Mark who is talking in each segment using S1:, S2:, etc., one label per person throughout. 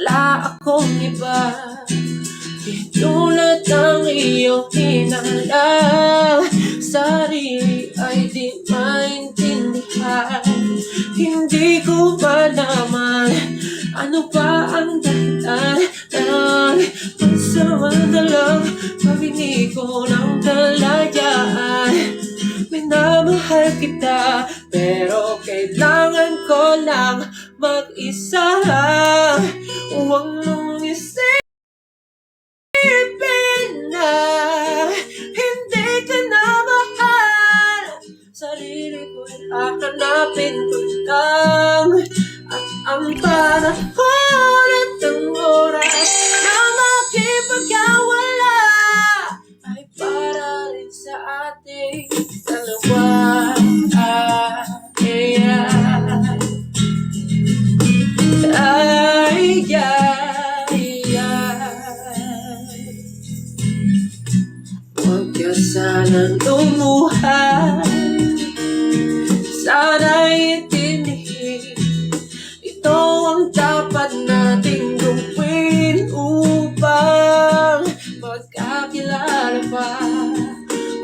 S1: wala akong iba. Di tulad ng iyong hinala, sarili ay di maintindihan. Hindi ko malaman ano ba ang dahilan ng pagsamantalang pag-ibig ko ng kalayaan. Minamahal kita, pero kailangan ko lang mag-isa. Huwag mong isipin na hindi ka na mahal. Sarili ko'y hahanapin ko lang, at ang panahon at ang oras na makipagkawala ay para rin sa ating dalawa. Huwag ka sanang lumuha, sana'y itindihin. Ito ang dapat nating gawin upang magkakilala pa.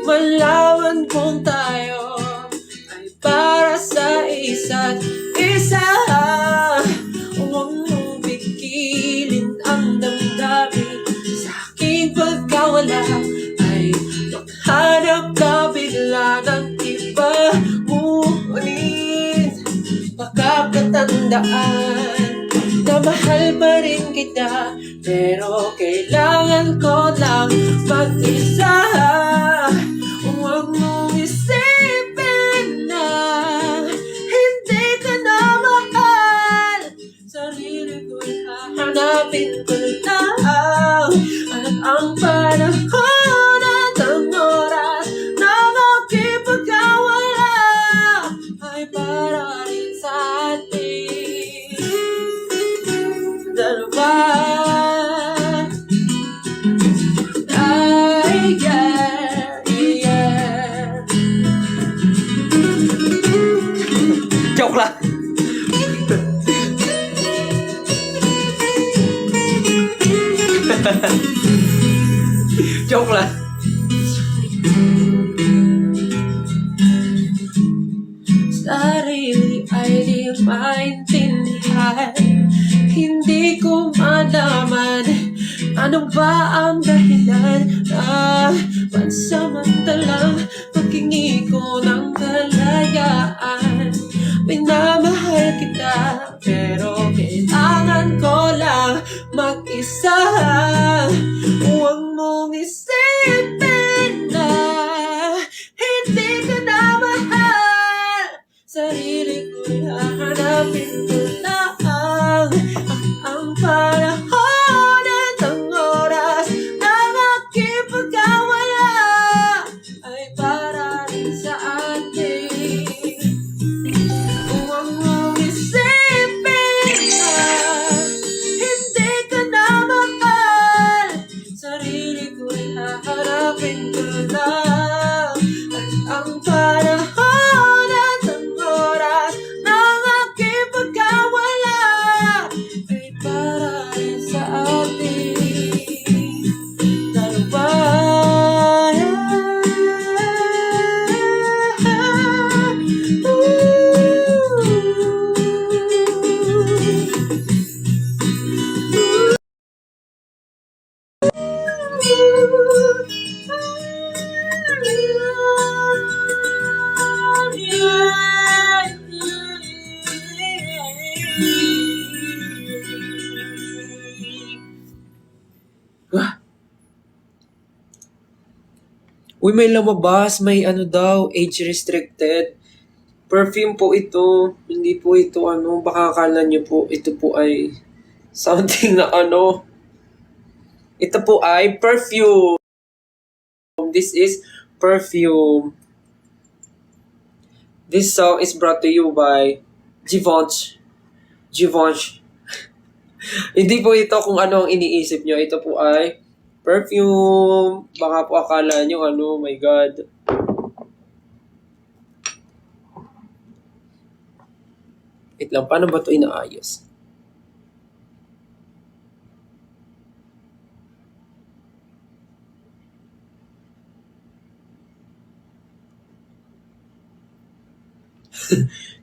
S1: Malaman kung tayo ay para sa isa't isa. Huwag mong bigilin ang damdamin sa aking pagkawala, ay maghanap ka bigla ng iba. Ngunit makakatandaan na mahal pa rin kita, pero kailangan ko lang mag-isa. Huwag mong isipin na hindi ka na mahal. Sarili ko'y hahanapin ko lang, at ang panahon at ang oras na makipagkawala ay para rin sa ating dalawa. Joke lang. Joke lang. Sarili ay di maintindihan. Hindi ko malaman ano ba ang dahilan na pansamantalang paghingi ko ng kalayaan. Minamahal kita, pero kailangan ko lang mag-isa. Huwag mong isipin na hindi ka na mahal. Sarili ko'y hahanapin ko lang, at ang panahon at ang oras na makipagkawala ay para rin sa atin. Huwag mong isipin na hindi ka na mahal. Sarili ko'y hahanapin ko lang, at ang panahon at ang oras na makipagkawala ay para rin sa ating dalawa. Uy, may lumabas, may ano daw, age restricted. Perfume po ito, hindi po ito baka akala nyo po, ito po ay something na ito po ay perfume. This is perfume. This song is brought to you by Givenchy. Hindi po ito kung ano ang iniisip nyo. Ito po ay perfume. Baka po akala nyo my God. Wait lang, paano ba ito inaayos?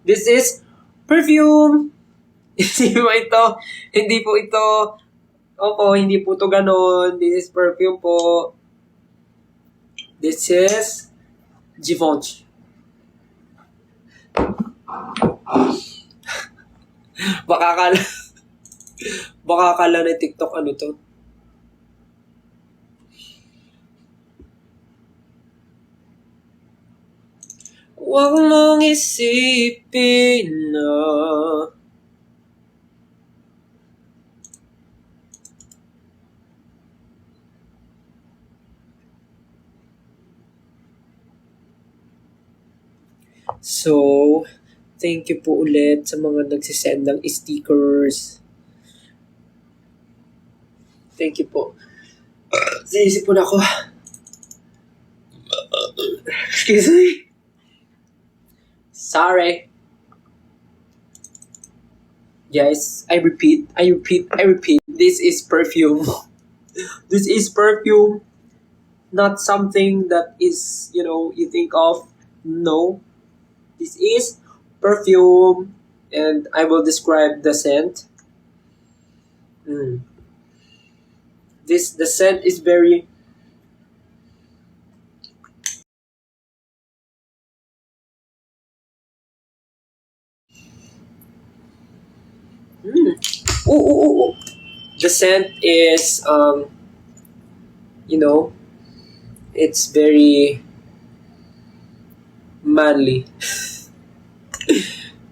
S1: This is perfume. Hindi po ito. Hindi po ito. Opo, hindi po ito ganon. This is perfume po. This is Givenchy. Baka akala, baka akala na TikTok ano to. Huwag mong isipin na So, thank you po ulit sa mga nagsisend ng stickers. Thank you po. Sinisip po na ako. Excuse me. Sorry. Guys, I repeat. This is perfume. This is perfume. Not something that is, you think of. No. This is perfume. And I will describe the scent. The scent is very... Ooh. The scent is, it's very manly.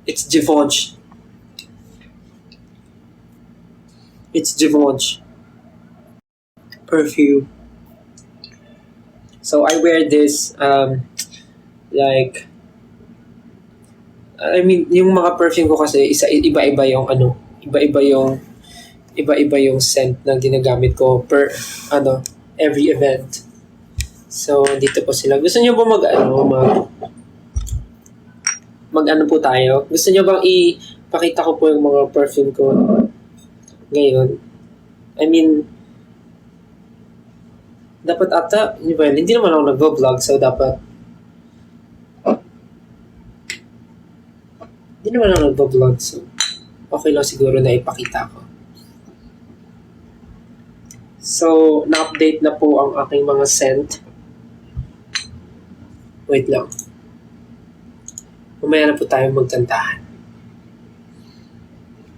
S1: It's Givenchy. It's Givenchy perfume. So I wear this, yung mga perfume ko kasi iba-iba yung scent na ginagamit ko per every event. So dito po sila. Gusto niyo ba mag po tayo? Gusto niyo bang ipakita ko po yung mga perfume ko ngayon? Dapat ata, hindi naman ako nag-vlog, so dapat hindi naman ako nag-vlog, so okay lang siguro na ipakita ko. So, na-update na po ang aking mga scent. Wait lang. Mamaya na po tayo magkantahan.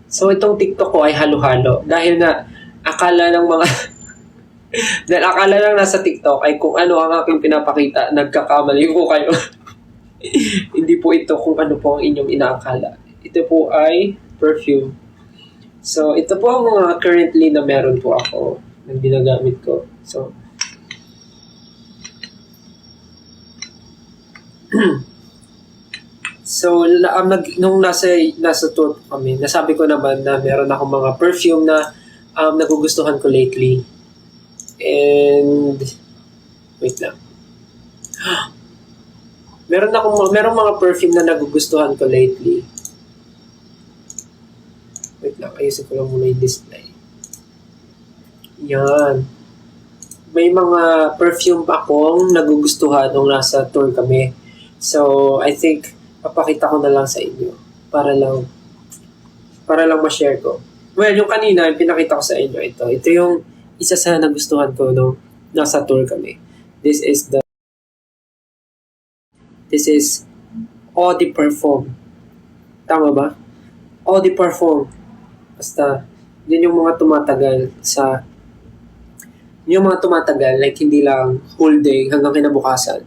S1: So, itong TikTok ko ay halo-halo. Dahil nga, akala ng mga... dahil akala lang nasa TikTok ay kung ano ang aking pinapakita, nagkakamali po kayo. Hindi po ito kung ano po ang inyong inaakala. Ito po ay perfume. So, ito po ang mga currently na meron po ako na ginagamit ko. So, nung nasa tour kami, nasabi ko naman na meron akong mga perfume na nagugustuhan ko lately. And wait lang. Meron mga perfume na nagugustuhan ko lately. Wait lang, ayusin ko lang muna yung display. Yan. May mga perfume akong nagugustuhan nung nasa tour kami. So, I think papakita ko na lang sa inyo para lang ma-share ko. Well, yung kanina, yung pinakita ko sa inyo ito. Ito yung isa sa nagustuhan ko nung nasa tour kami. This is Eau de Parfum. Tama ba? Eau de Parfum. Basta, yun yung mga tumatagal, like hindi lang whole day hanggang kinabukasan.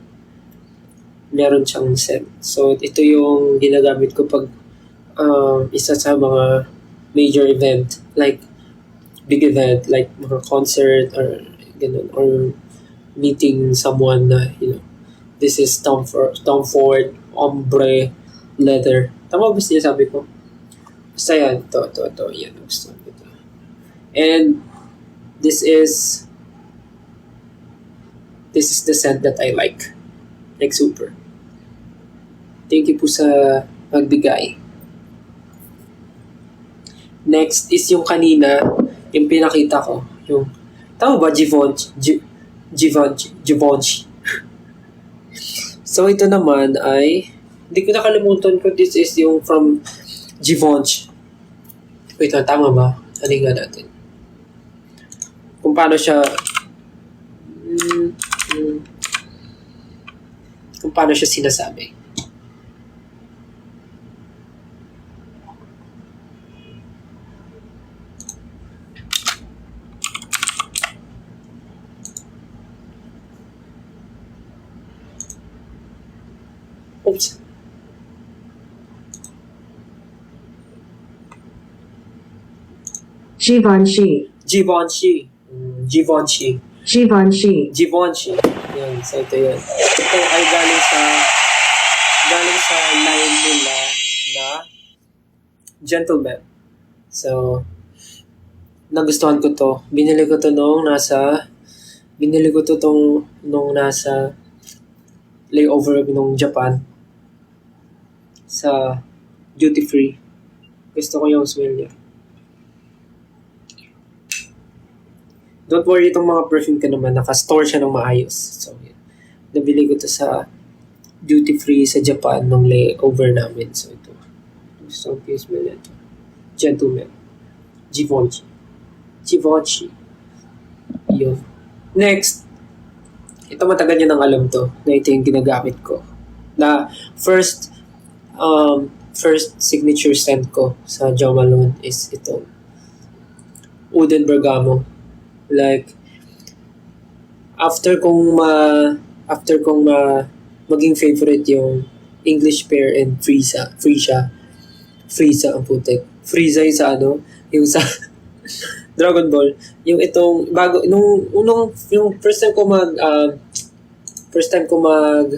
S1: Meron siyang scent. So, ito yung ginagamit ko pag isa sa mga major event, like big event, like mga concert or ganun, or meeting someone na, this is Tom Ford, ombre, leather. Tama ba sinasabi ko? Basta yan, ito, yan, gusto ko ito. And this is the scent that I like super. Thank you po sa pagbigay. Next is yung kanina, yung pinakita ko, yung, tama ba, Givenchy. So, ito naman ay Hindi ko nakalimutan ko, this is yung from Givenchy. Wait, tama ba? Halin nga natin. Kung paano siya kung paano siya sinasabi. Oops.
S2: Givenchy.
S1: Givenchy. Givenchy.
S2: Givenchy.
S1: Givenchy. Yan, so ito yan. Ito ay galing sa line nila na Gentleman. So, nagustuhan ko to. Binili ko to nung nasa layover nung Japan sa duty free. Gusto ko yung smell niya. Don't worry, itong mga perfume ko naman, naka-store siya ng maayos. So, yun. Nabili ko to sa duty free sa Japan nung layover namin. So, ito. Gusto ko yung smell nito. Gentleman. Givenchy. Givenchy. Yun. Next. Ito matagal nyo nang alam to, na ito yung ginagamit ko. Na first signature scent ko sa Jo Malone is ito. Uden Bergamo. Like, after kong maging favorite yung English Pear and Frieza ang putik. Frieza yung sa yung sa Dragon Ball, yung itong bago yung first time ko mag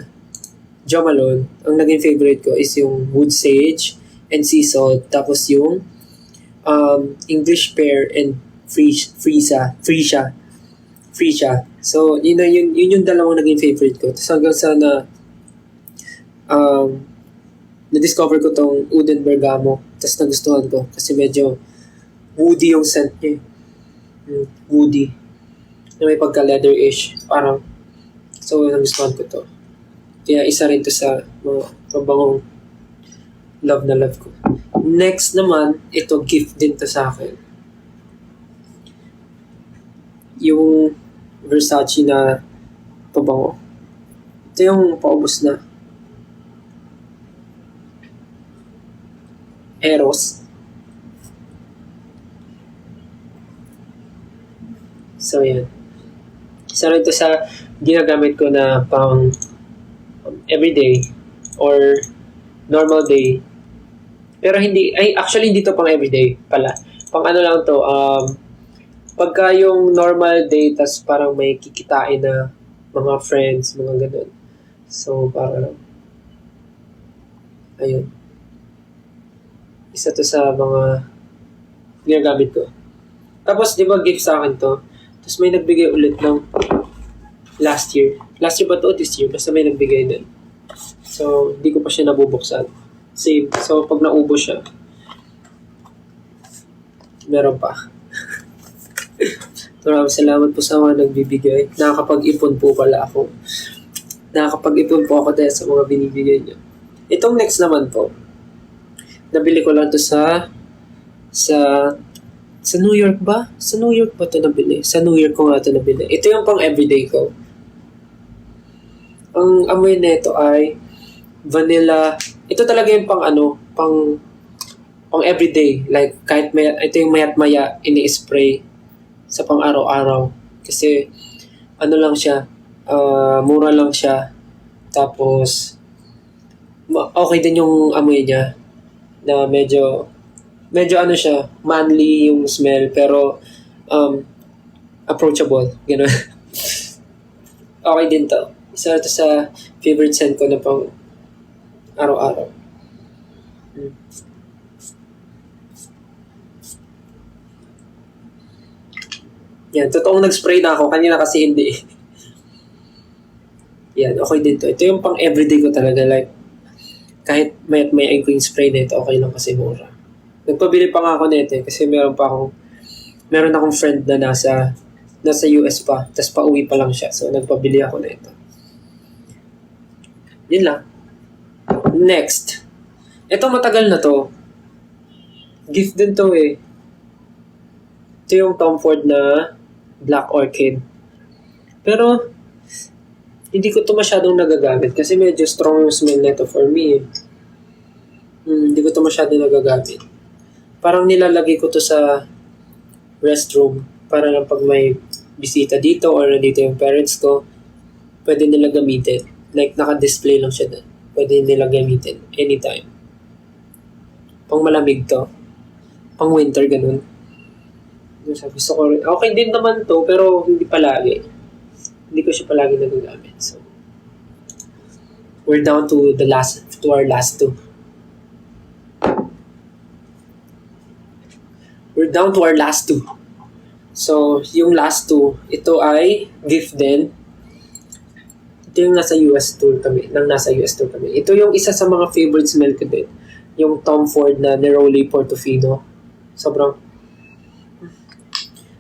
S1: Jo Malone, ang naging favorite ko is yung Wood Sage and Sea Salt, tapos yung English Pear and Frieza. So, yun yung dalawang naging favorite ko. Tapos hanggang sa na-discover ko tong Uden Bergamo. Tapos nagustuhan ko kasi medyo woody yung scent niya. Woody. Na may pagka-leather-ish. Parang, so nagustuhan ko to. Kaya isa rin to sa mga pabangong love na love ko. Next naman, ito gift din to sa akin. Yung Versace na pabango. Ito yung paubos na. Eros. So, yan. Isa rin ito sa ginagamit ko na pang everyday or normal day. Pero actually hindi to pang everyday pala. Pang ano lang to, pagka yung normal day, tas parang may kikitain na mga friends, mga ganun. So, parang, ayun. Isa to sa mga ginagamit ko. Tapos, di ba, gift sa akin to? Tapos may nagbigay ulit ng last year. Last year ba to? This year? Basta may nagbigay din. So, hindi ko pa siya nabubuksan. Same. So, pag naubos siya, meron pa. Maraming salamat po sa mga nagbibigay. Nakakapag-ipon po pala ako. Nakakapag-ipon po ako dahil sa mga binibigay niyo. Itong next naman po, nabili ko lang to sa New York ba? Sa New York ba ito nabili? Sa New York ko nga ito nabili. Ito yung pang everyday ko. Ang amoy nito ay vanilla. Ito talaga yung pang everyday. Like, kahit ito yung mayat-maya, ini-spray sa pang araw-araw. Kasi, lang siya, mura lang siya. Tapos, okay din yung amoy niya. Na medyo siya, manly yung smell, pero, approachable. Ganun. Okay din to. Isa to sa favorite scent ko na pang araw-araw. Yan, totoong nag-spray na ako. Kanina kasi hindi. Yan, okay din to. Ito yung pang everyday ko talaga. Like, kahit may ko yung spray na ito, okay lang kasi mura. Nagpabili pa nga ako nito kasi meron akong friend na nasa US pa. Tapos pauwi pa lang siya. So, nagpabili ako na ito. Yun lang. Next. Ito matagal na to. Gift din to eh. Ito yung Tom Ford na Black Orchid. Pero, hindi ko to masyadong nagagamit kasi medyo strong yung smell nito for me eh. Hindi ko to masyadong nagagamit. Parang nilalagay ko to sa restroom para lang pag may bisita dito or nandito yung parents ko, pwede nila gamitin. Like, naka-display lang siya doon. Pwede nila gamitin anytime. Pang malamig to. Pang winter, ganun. Gusto ko rin. Okay din naman to, pero hindi palagi. Hindi ko siya palagi nagagamit. So, we're down to our last two. We're down to our last two. So, yung last two, ito ay gift din. Ito yung nasa US tour kami. Ito yung isa sa mga favorite smell ko din. Yung Tom Ford na Neroli Portofino. Sobrang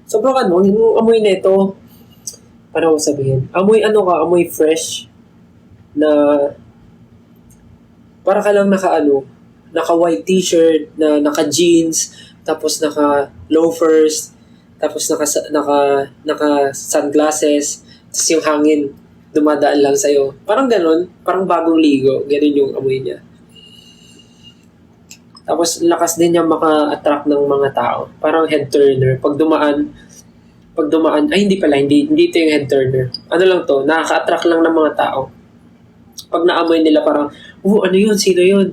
S1: yung amoy nito, paano ko sabihin? Amoy fresh na para ka lang naka white t-shirt, na naka jeans, tapos naka loafers, tapos naka sunglasses, tapos yung hangin dumadaan lang sa'yo. Parang ganun, parang bagong ligo, ganun yung amoy niya. Tapos lakas din niya maka-attract ng mga tao. Parang head turner. Pag dumaan, ay hindi ito yung head turner. Ano lang to, nakaka-attract lang ng mga tao. Pag naamoy nila parang, ano yun, sino yun?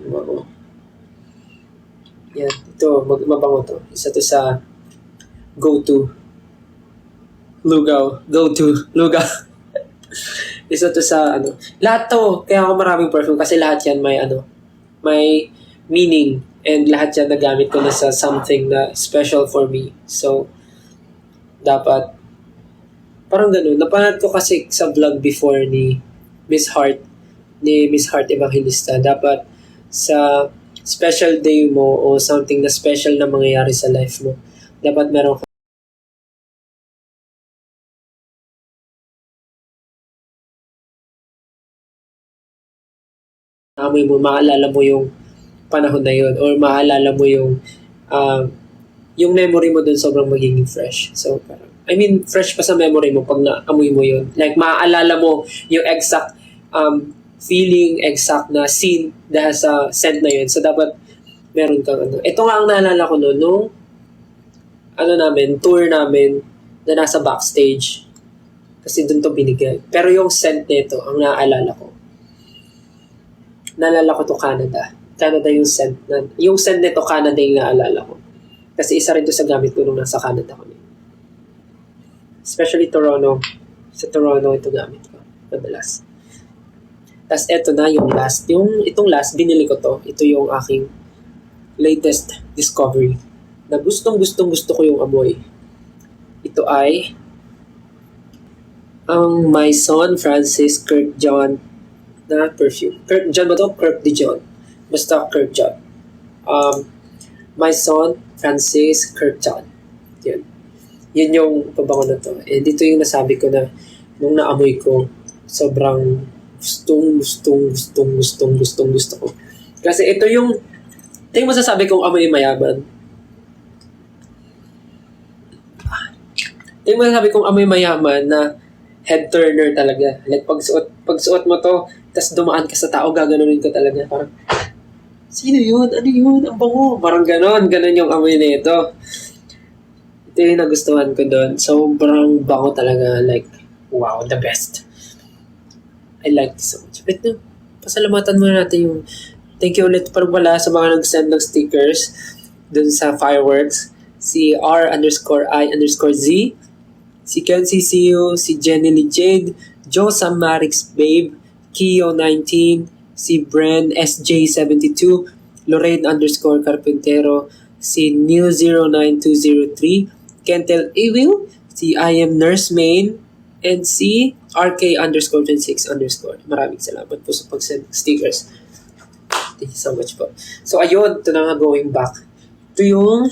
S1: Yan, ito, mabango to. Isa to sa go-to. Lugaw. Isa to sa lahat to, kaya ako maraming perfume kasi lahat yan may meaning. And lahat yan nagamit ko na sa something na special for me. So, dapat, parang ganun. Napanood ko kasi sa vlog before ni Miss Heart Evangelista. Dapat sa special day mo o something na special na mangyayari sa life mo, dapat meron ka amoy mo, maalala mo yung panahon na yun or maalala mo yung memory mo dun sobrang magiging fresh. So, parang, fresh pa sa memory mo pag naamoy mo yun. Like, maaalala mo yung exact feeling, exact na scene dahil sa scent na yun. So, dapat meron kang Ito nga ang naalala ko noon, nung tour namin na nasa backstage. Kasi dun to binigay. Pero yung scent nito, ang naaalala ko. Naalala ko to Canada. Canada yung scent. Yung scent nito, Canada yung naalala ko. Kasi isa rin to sa gamit ko nung nasa Canada kami. Especially Toronto. Sa Toronto ito gamit ko. Madalas. Tapos eto na yung last. Itong last, binili ko to. Ito yung aking latest discovery. Na gusto ko yung amoy. Ito ay ang Maison Francis Kurkdjian na perfume. Kurkdjian ba to? Kirk de Dion. Basta Kurkdjian. Maison Francis Kurkdjian. Yan yung pabango na to. And dito yung nasabi ko na nung naamoy ko, sobrang gusto ko. Kasi ito yung masasabi kong amoy mayaman. Ito yung masasabi kong amoy mayaman na head turner talaga. Like pagsuot mo to, tas dumaan ka sa tao, gaganunin ko talaga. Parang, sino yun? Ano yun? Ang bango. Parang ganon yung amoy na ito. Ito yung nagustuhan ko doon. Sobrang bango talaga. Like, wow, the best. I like this so much. But pasalamatan muna natin yung thank you ulit pala sa mga nag-send ng stickers dun sa fireworks. Si R_I__Z, si Kenzie Siu, si Jenny Lee Jade, Joe Samarix Babe, Kio19, si Bren SJ72, Lorraine_Carpintero, si Neil09203, Kentel Ewil, si I am Nurse Main, and si RK_26_. Maraming salamat po sa pag-send stickers. Thank you so much po. So ayun, ito na nga going back. Ito yung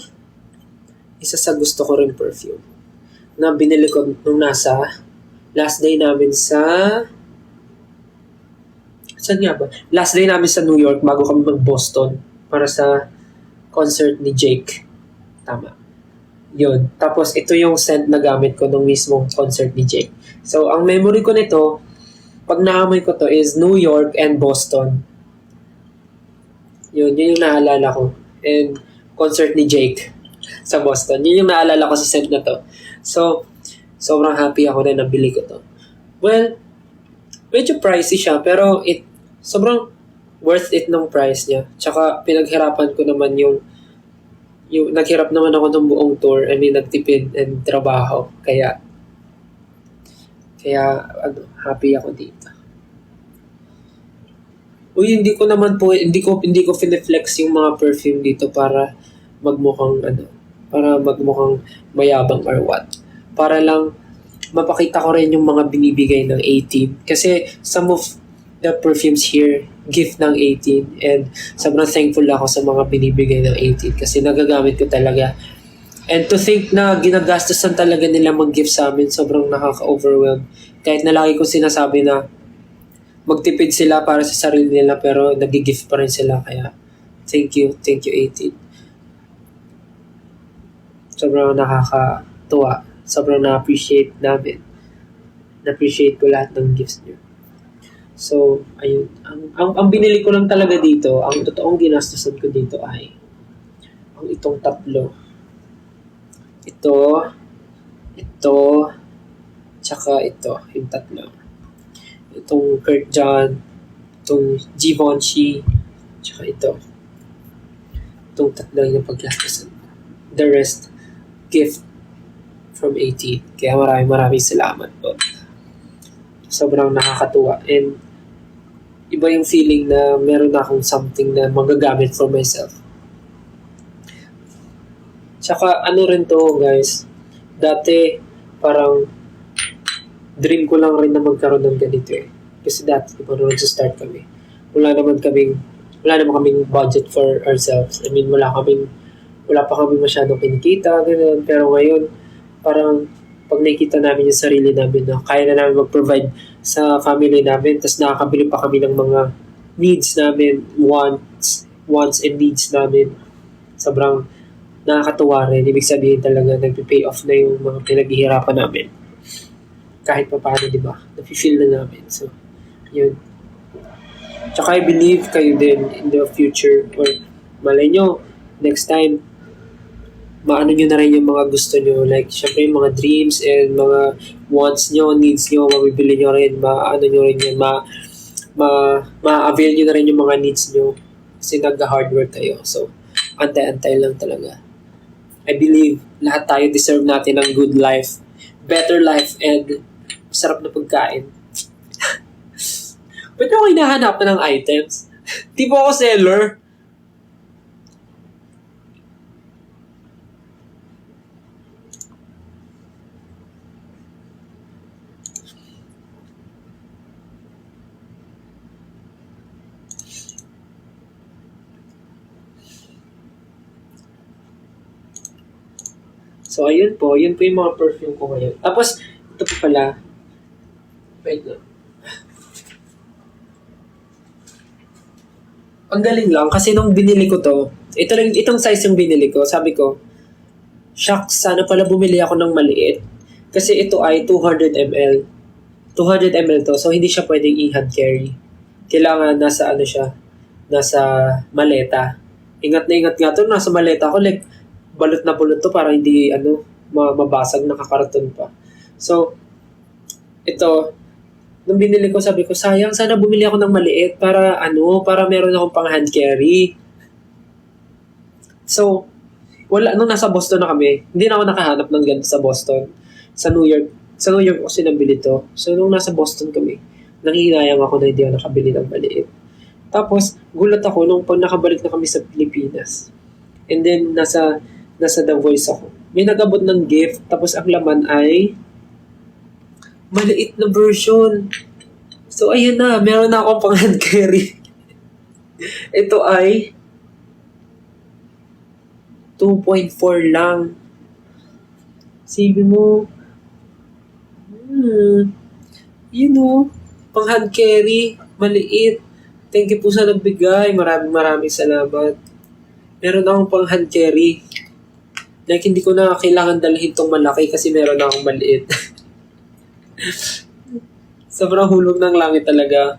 S1: isa sa gusto ko rin perfume na binili ko nung nasa last day namin sa Saan nga ba? Last day namin sa New York bago kami mag-Boston para sa concert ni Jake. Tama. Yun. Tapos ito yung scent na gamit ko nung mismong concert ni Jake. So, ang memory ko nito, pag naamoy ko to is New York and Boston. Yun yung naalala ko. And concert ni Jake sa Boston. Yun yung naalala ko sa scent na to. So, sobrang happy ako na nabili ko to. Well, medyo pricey siya, pero sobrang worth it ng price niya. Tsaka pinaghirapan ko naman yung naghirap naman ako ng buong tour. I mean, nagtipid and trabaho. Kaya happy ako dito. Uy, hindi ko fine-flex yung mga perfume dito para magmukhang mayabang or what. Para lang mapakita ko rin yung mga binibigay ng 18. Kasi some of the perfumes here, gift ng 18. And sobrang thankful ako sa mga binibigay ng 18 kasi nagagamit ko talaga. And to think na ginagastusan talaga nila mag-gift sa amin, sobrang nakaka-overwhelm. Kahit na lagi ko sinasabi na magtipid sila para sa sarili nila pero nag-gift pa rin sila. Kaya thank you 18. Sobrang nakakatuwa. Sobrang na-appreciate namin. Na-appreciate ko lahat ng gifts niyo. So, ayun. Ang binili ko lang talaga dito, ang totoong ginastusan ko dito ay ang itong tatlo. Ito, tsaka ito, yung tatlo. Itong Kurt John, itong Givenchy, tsaka ito. Itong tatlo yung paggastusan. The rest, gift from 18. Kaya maraming salamat po. Sobrang nakakatuwa. And iba yung feeling na meron na akong something na magagamit for myself. Tsaka ano rin to guys, dati parang dream ko lang rin na magkaroon ng ganito eh. Kasi dati diba nung nag-start kami, wala naman kaming budget for ourselves. I mean, wala pa kami masyadong kinikita, gano'n. Pero ngayon, parang pag nakikita namin yung sarili namin na kaya na namin mag-provide sa family namin, tapos nakakabili pa kami ng mga needs namin, wants and needs namin. Sobrang nakakatuwa rin. Ibig sabihin talaga nagpe-pay off na yung mga pinaghihirapan namin. Kahit pa paano, di ba? Nafe-feel na namin. So, yun. Tsaka I believe kayo din in the future or malay nyo, next time, maano nyo na rin yung mga gusto nyo. Like, syempre yung mga dreams and mga wants nyo, needs nyo, mabibili nyo rin, maano nyo rin yun, ma-avail nyo na rin yung mga needs nyo kasi nag-hard work kayo. So, antay-antay lang talaga. I believe lahat tayo deserve natin ng good life, better life, and masarap na pagkain. Ba't ako hinahanapan ng items? Di ba ako seller? So, ayun po. Yun po yung mga perfume ko ngayon. Tapos, ito po pala. Wait lang. Ang galing lang. Kasi nung binili ko to, itong size yung binili ko. Sabi ko, shucks, sana pala bumili ako ng maliit. Kasi ito ay 200 ml. 200 ml to. So, hindi siya pwedeng i-hand carry. Kailangan nasa maleta. Ingat na ingat nga to. Nasa maleta ko. Like, balot na bulot to para hindi mabasag, nakakarton pa. So, ito, nung binili ko, sabi ko, sayang, sana bumili ako ng maliit para meron akong pang hand carry. So, nung nasa Boston na kami, hindi na ako nakahanap ng ganito sa Boston. Sa New York ako sinabili to. So, nung nasa Boston kami, nangihinayang ako na hindi ako nakabili ng maliit. Tapos, gulat ako nung pag nakabalik na kami sa Pilipinas. And then, nasa The Voice ako. May nagabot ng gift, tapos ang laman ay maliit na version. So, ayun na. Meron na akong pang hand carry. Ito ay 2.4 lang. Sige mo. Pang hand carry, maliit. Thank you po sa nagbigay. Maraming salamat. Meron akong pang hand carry. Like, hindi ko na kailangan dalhin tong malaki kasi meron akong maliit. Sobrang hulog ng langit talaga.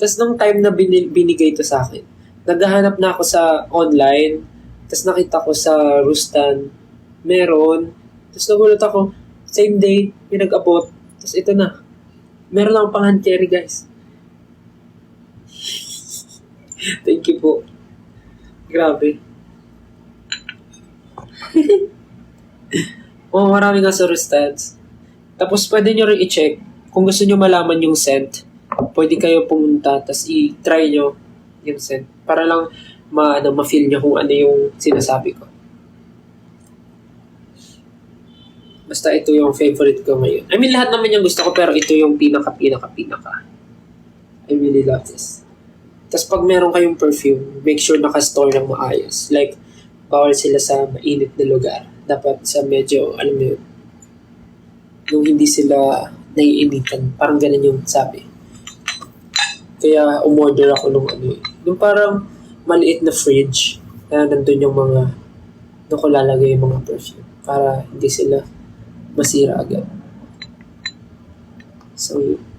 S1: Tapos nung time na binigay to sa akin, naghahanap na ako sa online. Tapos nakita ko sa Rustan, meron. Tapos nagulat ako, same day, pinag-abot. Tapos ito na. Meron akong pang hand carry, guys. Thank you po. Grabe. Marami nga sa Rustans. Tapos pwede nyo rin i-check. Kung gusto nyo malaman yung scent, pwede kayo pumunta, tapos i-try nyo yung scent. Para lang ma-feel nyo kung ano yung sinasabi ko. Basta ito yung favorite ko ngayon. I mean, lahat naman yung gusto ko, pero ito yung pinaka. I really love this. Tapos pag meron kayong perfume, make sure naka-store ng maayos. Like, bawal sila sa mainit na lugar. Dapat sa medyo, alam mo yun, nung hindi sila naiinitan. Parang ganun yung sabi. Kaya umorder ako nung parang maliit na fridge na nandun yung mga, doon ko lalagay yung mga perfume para hindi sila masira agad. So, yun.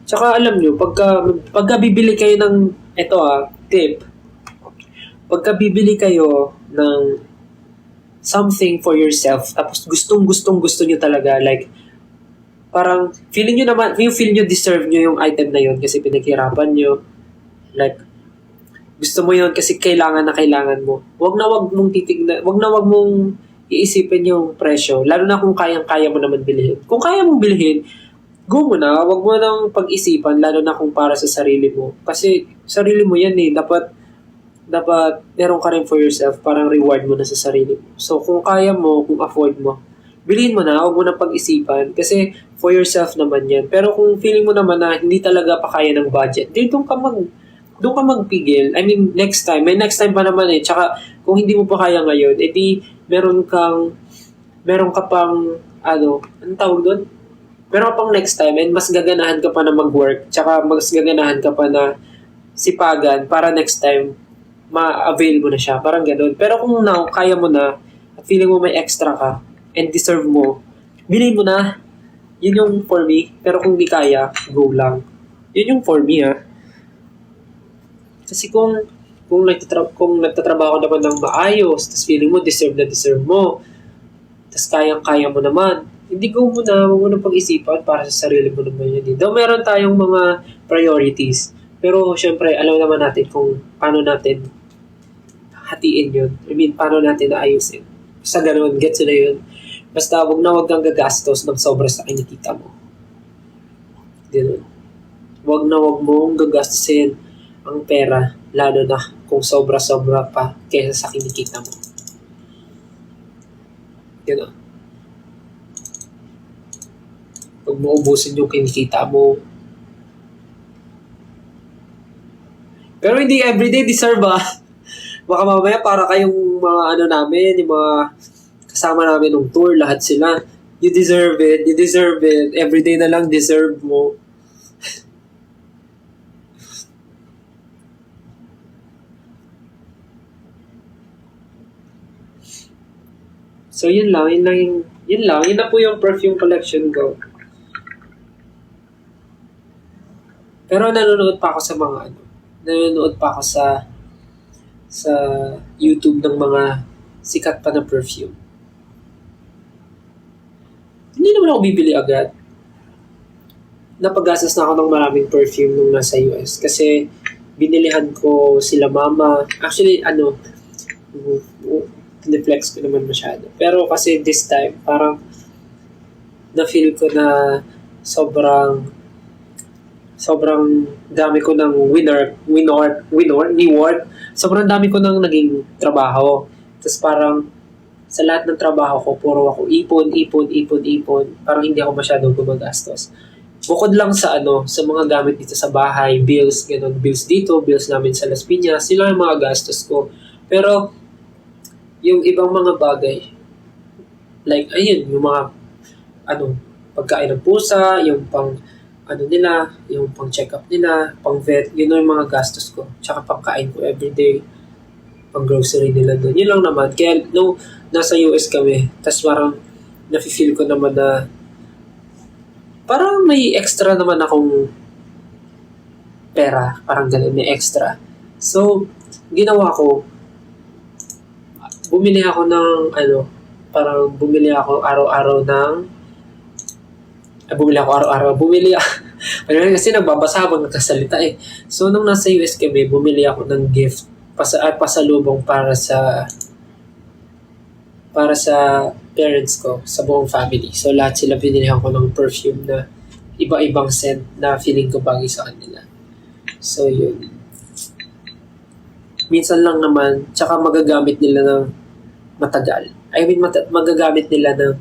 S1: Tsaka alam nyo, pagka bibili kayo ng, tip, pagka bibili kayo ng something for yourself, tapos gusto nyo talaga, like, parang, feeling nyo naman, yung feel nyo deserve nyo yung item na yun kasi pinaghirapan nyo, like, gusto mo yun kasi kailangan na kailangan mo. Wag na wag mong iisipin yung presyo, lalo na kung kayang-kaya mo naman bilhin. Kung kaya mong bilhin, go mo na, wag mo nang pag-isipan, lalo na kung para sa sarili mo. Kasi sarili mo yan eh, dapat meron ka rin for yourself, parang reward mo na sa sarili mo. So kung kaya mo, kung afford mo, bilhin mo na, wag mo nang pag-isipan, kasi for yourself naman yan. Pero kung feeling mo naman na hindi talaga pa kaya ng budget, doon ka magpigil. I mean, next time. May next time pa naman eh. Tsaka, kung hindi mo pa kaya ngayon, edi meron ka pang, anong tawag doon? Meron ka pang next time and mas gaganahan ka pa na mag-work. Tsaka mas gaganahan ka pa na sipagan para next time ma-avail mo na siya. Parang ganoon. Pero kung now, kaya mo na at feeling mo may extra ka and deserve mo, bilhin mo na. Yun yung for me. Pero kung di kaya, go lang. Yun yung for me Kasi kung nagtatrabaho naman ng maayos, tapos feeling mo deserve mo, tapos kayang-kaya mo naman, hindi go mo na, huwag mo na pag-isipan para sa sarili mo naman yun. Though meron tayong mga priorities, pero syempre alam naman natin kung paano natin hatiin yun. I mean, paano natin naayusin. Sa ganun, gets na yun. Basta wag kang gagastos ng sobra sa kinikita mo. Ganun. Wag mong gagastusin ang pera, lalo na kung sobra-sobra pa kaysa sa kinikita mo. Ganun. Huwag mo ubusin yung kinikita mo. Pero hindi everyday deserve Baka mamaya para kayong mga namin, yung mga kasama namin ng tour, lahat sila. You deserve it. Everyday na lang deserve mo. So yun na po yung perfume collection ko. Pero nanonood pa ako sa YouTube ng mga sikat pa na perfume. Hindi naman ako bibili agad. Napagastos na ako ng maraming perfume nung nasa US kasi binilihan ko sila mama. Actually, flex ko naman masyado. Pero kasi this time, parang na-feel ko na sobrang dami ko ng reward. Sobrang dami ko ng naging trabaho. Tapos parang sa lahat ng trabaho ko, puro ako ipon. Parang hindi ako masyadong gumagastos. Bukod lang sa mga gamit dito sa bahay, bills, ganun, bills dito, bills namin sa Las Piñas, sila yung mga gastos ko. Pero yung ibang mga bagay, like, ayun, yung mga ano, pagkain ng pusa, yung pang ano nila, yung pang check-up nila, pang vet, yun yung mga gastos ko. Tsaka pagkain ko everyday, pang grocery nila doon. Yun lang naman. Kaya no, nasa US kami, tas parang nafe-feel ko naman na parang may extra naman akong pera, parang ganun, may extra. So, ginawa ko, bumili ako ng parang bumili ako araw-araw ng bumili ako araw-araw, bumili kasi nagbabasa habang nagkasalita eh. So, nung nasa US kami, bumili ako ng gift, pasalubong para sa parents ko, sa buong family. So, lahat sila binili ako ng perfume na iba-ibang scent na feeling ko bagay sa kanila. So, yun. Minsan lang naman, tsaka magagamit nila ng matagal. I mean, magagamit nila ng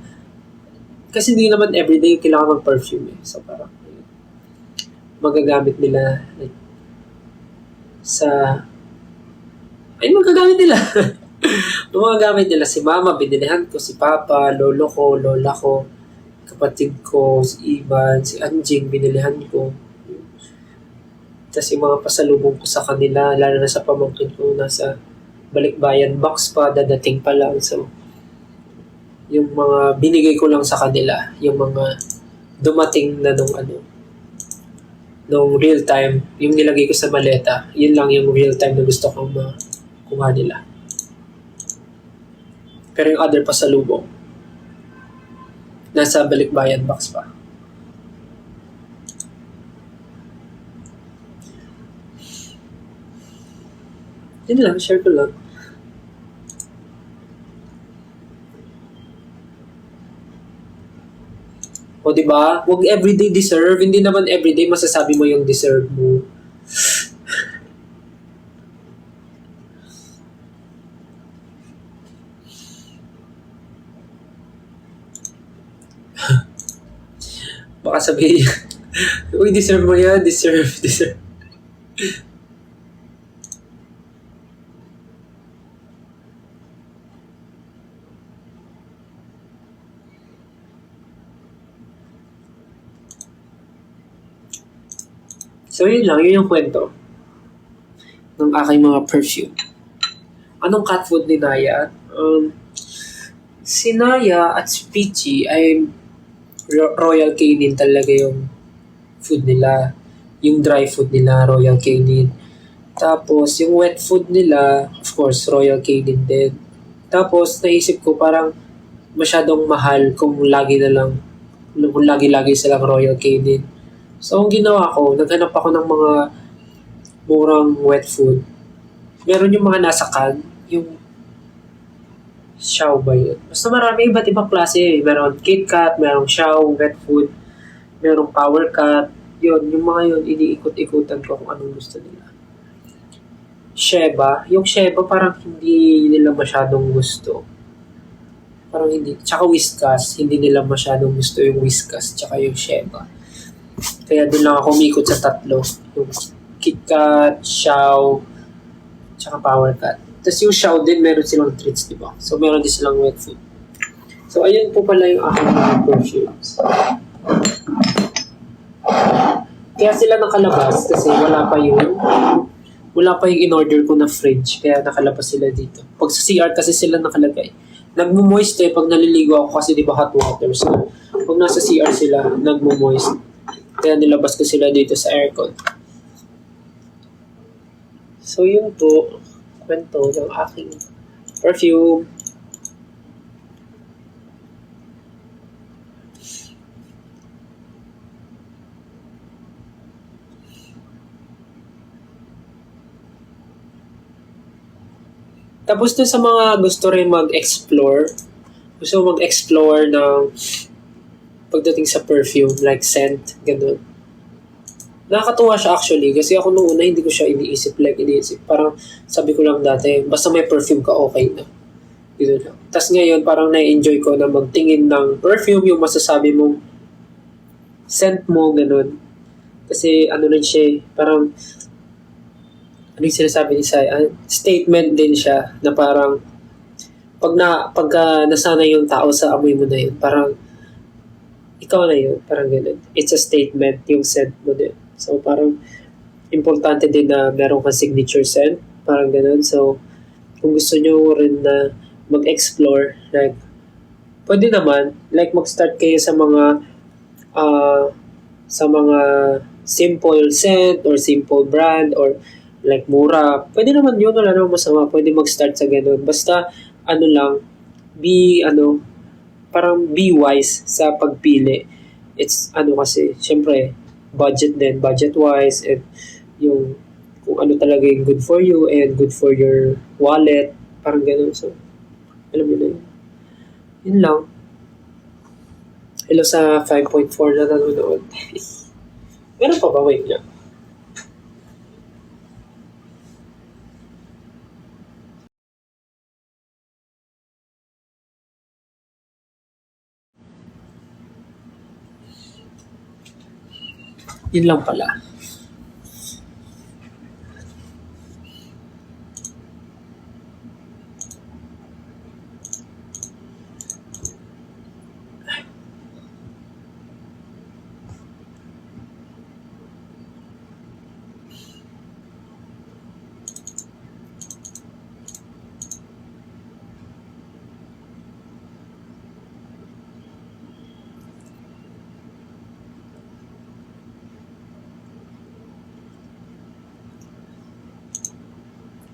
S1: kasi hindi naman everyday kailangan mag-perfume eh. So, parang magagamit nila like, magagamit nila. Magagamit nila si mama, binilihan ko, si papa, lolo ko, lola ko, kapatid ko, si Ivan, si Anjing, binilihan ko. Tapos yung mga pasalubong ko sa kanila, lalo na sa pamangkin ko, nasa balikbayan box pa, dadating pa lang. So, yung mga binigay ko lang sa kanila, yung mga dumating na nung real time, yung nilagay ko sa maleta, yun lang yung real time na gusto kong makuha nila. Pero yung other pasalubong, nasa balikbayan box pa. Yun lang, share ko lang. O diba? Huwag everyday deserve. Hindi naman everyday masasabi mo yung deserve mo. Baka sabihin, uy, deserve mo yan. Deserve. So, yun lang. Yun yung kwento ng aking mga perfume. Anong cat food ni Naya? Si Naya at si Peachy ay Royal Canin talaga yung food nila. Yung dry food nila, Royal Canin. Tapos, yung wet food nila, of course, Royal Canin din. Tapos, naisip ko parang masyadong mahal kung lagi-lagi silang Royal Canin. So, ang ginawa ko, naghanap ako ng mga murang wet food. Meron yung mga nasa can, yung Xiao ba yun? Basta marami iba't ibang klase. Meron KitKat, merong Xiao, wet food, merong Power Cut. Yun, yung mga yun, iniikot-ikutan ko kung anong gusto nila. Sheba, yung Sheba parang hindi nila masyadong gusto. Parang hindi. Tsaka Whiskas, hindi nila masyadong gusto yung Whiskas, tsaka yung Sheba. Kaya doon lang ako umikot sa tatlo. Yung KitKat, Xiao, tsaka Power Cut. Tapos yung Xiao din, meron silang treats, di ba? So, meron din silang wet food. So, ayun po pala yung aking mga perfumes. Kaya sila nakalabas kasi wala pa yung in-order ko na fridge. Kaya nakalabas sila dito. Pag sa CR kasi sila nakalagay. Nagmo-moist pag naliligo ako kasi di ba hot water. So, pag nasa CR sila, nagmo-moist. Kaya nilabas ko sila dito sa aircon. So, yun po. Kwento ng aking perfume. Tapos dun sa mga gusto rin mag-explore ng pagdating sa perfume, like scent, ganun. Nakakatuwa siya actually kasi ako nung una hindi ko siya iniisip. Parang sabi ko lang dati, basta may perfume ka, okay na. Yun lang. Tapos ngayon parang na-enjoy ko na magtingin ng perfume, yung masasabi mong scent mo, ganun. Kasi ano rin siya, parang ano yung sinasabi ni Sai? Statement din siya na parang pagka nasanay yung tao sa amoy mo na yun, parang ikaw na yun, parang ganun. It's a statement yung send mo din. So parang importante din na meron kang signature send, parang ganun. So kung gusto nyo rin na mag-explore, like, pwede naman, like mag-start kayo ah, sa mga simple scent or simple brand or like mura. Pwede naman yun, wala namang masama. Pwede mag-start sa ganun. Basta, ano lang, be, parang be wise sa pagpili. It's, kasi, syempre, budget din, budget-wise, and yung kung ano talaga yung good for you and good for your wallet. Parang ganun. So, alam mo na yun. Yun lang. Hello sa 5.4 na nanonood. Meron pa ba? Wait lang. Yun lang pala.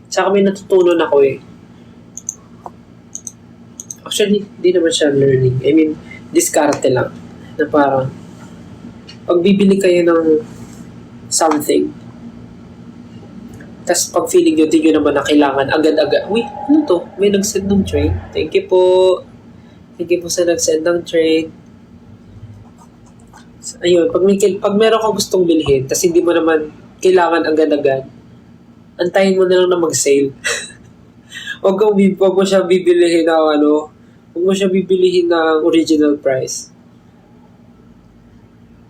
S1: Tsaka may natutunan ako eh. Actually, di naman siya learning. I mean, diskarte lang. Na parang, pag bibili kayo ng something, tas pag feeling nyo, di nyo naman na kailangan agad-agad. Uy, ano to? May nag-send ng trade. Thank you po. Thank you po sa nag-send ng trade. So, ayun, pag meron ka gustong bilhin, tas hindi mo naman kailangan agad-agad, antayin mo na lang na mag-sale. Huwag mo siya bibilihin ng huwag mo siya bibilihin ng original price.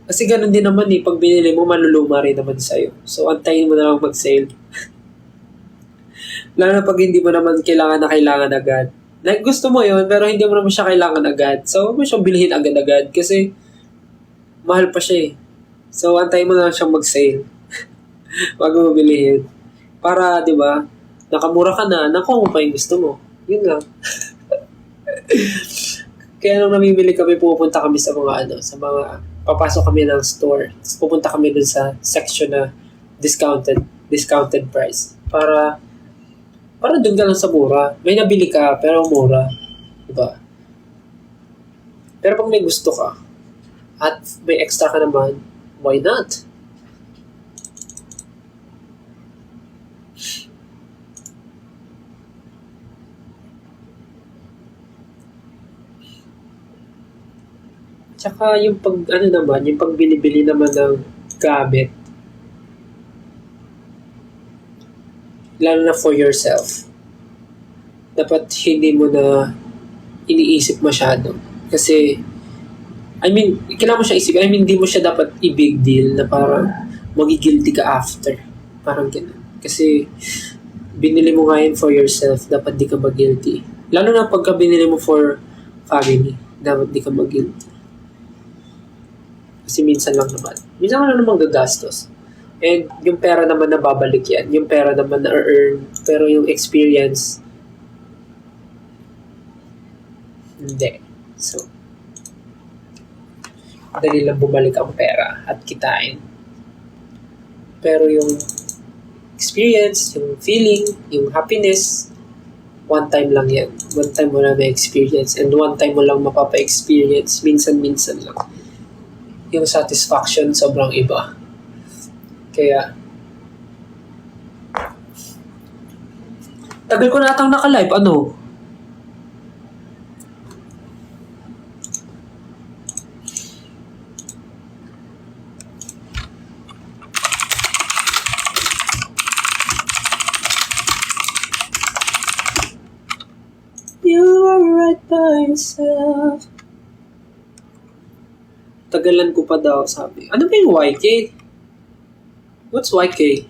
S1: Kasi ganun din naman eh, pag binili mo, maluluma rin naman sa'yo. So, antayin mo na lang mag-sale. Lalo na pag hindi mo naman kailangan agad. Like, gusto mo yon pero hindi mo naman siya kailangan agad. So, huwag mo siyang bilhin agad-agad kasi mahal pa siya eh. So, antayin mo na lang siyang mag-sale. Huwag mo bilihin. Para, di ba, nakamura ka na, nakuha mo pa yung gusto mo. Yun lang. Kaya nung namimili kami, pupunta kami sa papasok kami ng store. Tapos pupunta kami dun sa section na discounted price. Para dun ka lang sa mura. May nabili ka, pero mura. Diba? Pero pag may gusto ka, at may extra ka naman, why not? Tsaka yung yung pagbili-bili naman ng gamit, lalo na for yourself, dapat hindi mo na iniisip masyado. Kasi, I mean, kailangan mo siya isipin. I mean, hindi mo siya dapat i-big deal na parang magigilty ka after. Parang ganun. Kasi, binili mo nga yun for yourself, dapat di ka mag-guilty. Lalo na pagka binili mo for family, dapat di ka mag-guilty. Kasi minsan lang naman. Minsan ka lang naman gagastos. And yung pera naman na babalik yan. Yung pera naman na earn. Pero yung experience, hindi. So, dali lang bumalik ang pera at kitain. Pero yung experience, yung feeling, yung happiness, one time lang yan. One time mo lang na-experience. And one time mo lang mapapa-experience. Minsan-minsan lang. Yung satisfaction sobrang iba. Kaya, tagal ko na atang naka-live. Ano? You are right by yourself. Tagalan ko pa daw, sabi. Ano ba yung YK? What's YK?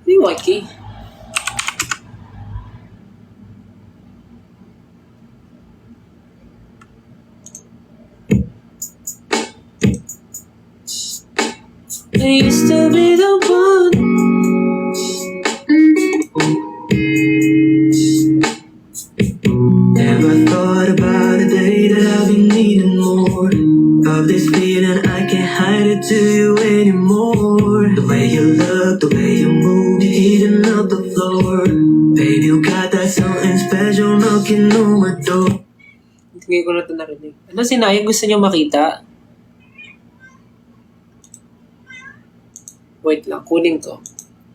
S1: Ano yung YK? I used to be the one.
S3: Never thought about a day that I've been needing more of this feeling. I can't hide it to you anymore. The way you look, the way you move, you're heating up the floor. Baby, you got that something special knocking on my door.
S1: Hindi ko na ito narinig. Ano si Naya gusto niyo makita? Wait lang, kunin ko.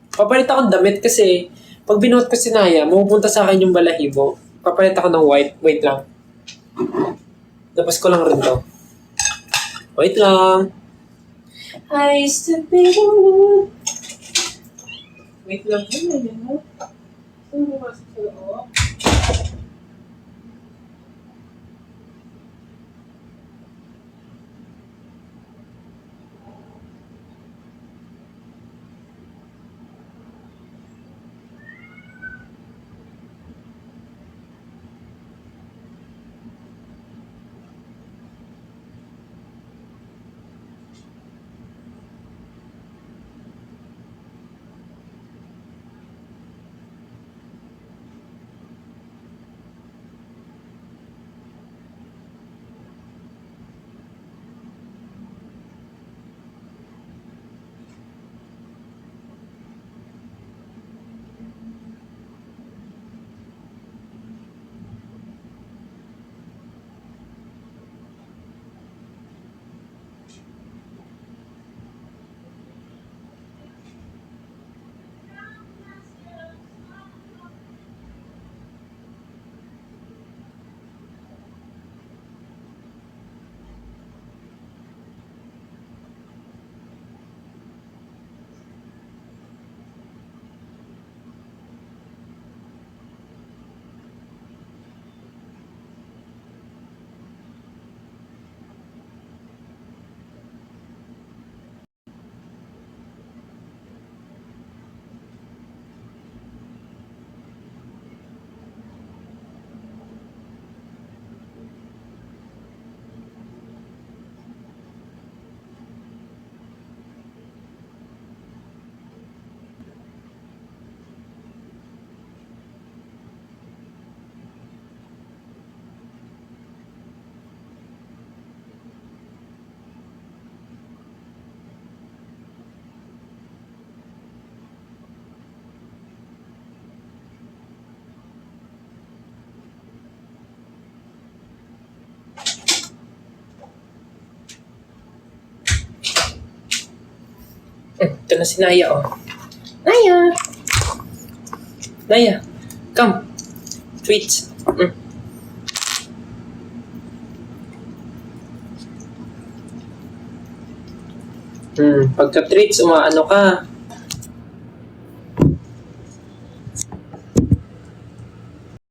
S1: Papalit akong damit kasi pag binuhat ko si Naya, mapupunta sa akin yung balahibo. Papalit ako ng white. Wait lang. Tapos ko lang rin to. Wait lang. I used to be the one. Wait lang. Ano yun? Saan mo masok sa loob? Ito na si Naya, oh. Naya! Naya, come. Treats. Pagka-treats, umaano ka.